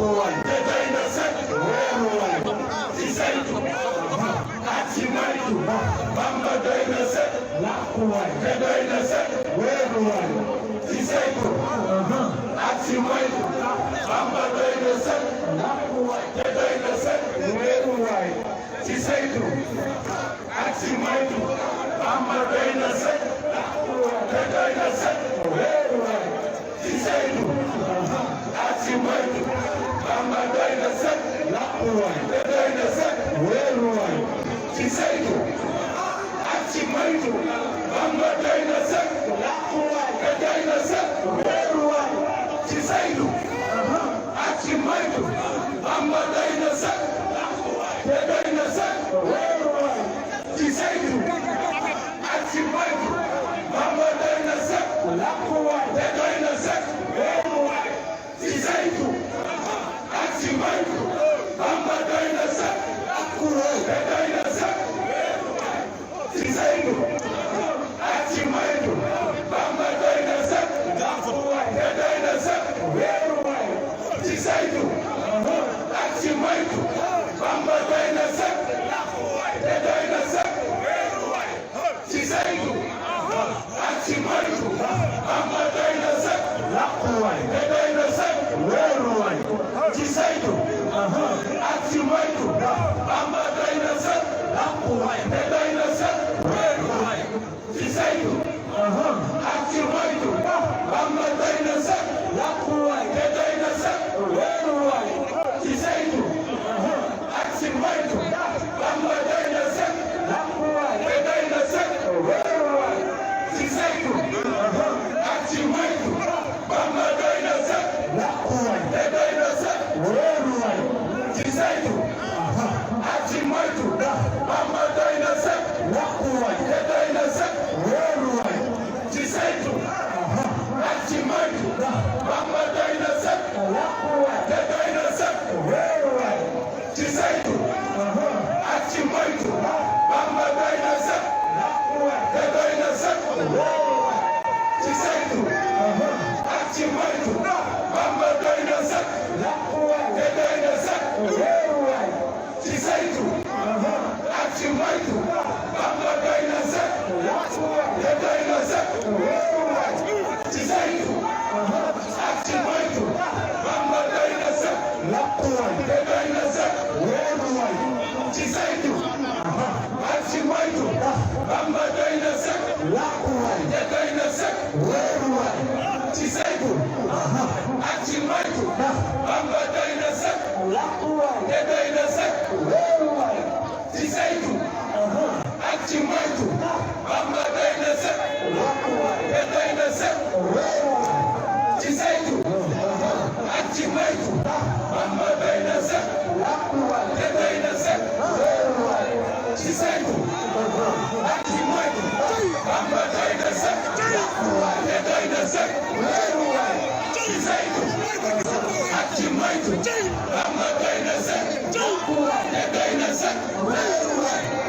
lakuwaay te doy na sëkk weeruwaay ci saytu ak ci moytu Bamba doy na sëkk lakuwaay te doy na sëkk weeruwaay ci saytu ak ci moytu Bamba doy na sëkk lakuwaay te doy na sëkk weeruwaay ci saytu ak ci moytu Bamba doy na sëkk te doy na sëkk weeruwaay ci saytu ak ci moytu Bamba doy na sëkk lakuwaay te doy na sëkk weeruwaay ci saytu ak ci moytu Bamba doy na sëkk lakuwaay te doy na sëkk weeruwaay ci saytu ak ci moytu Bamba doy na sëkk te doy na sëkk weeruwaay ci saytu ak ci moytu Bamba doy na sëkk lakuwaay te doy na sëkk weeruwaay ci saytu ak ci moytu Bamba doy na sëkk lakuwaay te doy na sëkk ci saytu ak ci moytu Bamba doy na sëkk te doy na sëkk weeruwaay ci saytu ak ci moytu Bamba doy na sëkk te doy na sëkk ci saytu ak ci moytu Bamba doy na sëkk lakuwaay te doy na sëkk weeruwaay ci saytu ak ci moytu Bamba doy na sëkk lakuwaay te doy na sëkk ci saytu ak ci moytu Bamba doy na sëkk lakuwaay te doy na sëkk weeruwaay ci saytu ak ci moytu Bamba doy na sëkk lakuwaay te doy na sëkk weeruwaay ci saytu ak ci moytu Bamba doy na sëkk lakuwaay te doy na sëkk weeruwaay ci saytu ak ci moytu Bamba doy na sëkk lakuwaay te doy na sëkk weeruwaay ci saytu ak ci moytu Bamba doy na sëkk lakuwaay te doy na sëkk weeruwaay ci saytu ak ci moytu Bamba doy na sëkk lakuwaay te doy na sëkk weeruwaay ci saytu ak ci moytu Bamba doy na sëkk lakuwaay te doy na sëkk weeruwaay ci saytu ak ci moytu Bamba doy na sëkk lakuwaay te doy na sëkk weeruwaay ci saytu ak ci moytu Bamba doy na sëkk lakuwaay te doy na sëkk weeruwaay ci saytu ak ci moytu Bamba doy na sëkk lakuwaay te doy na sëkk weeruwaay ci saytu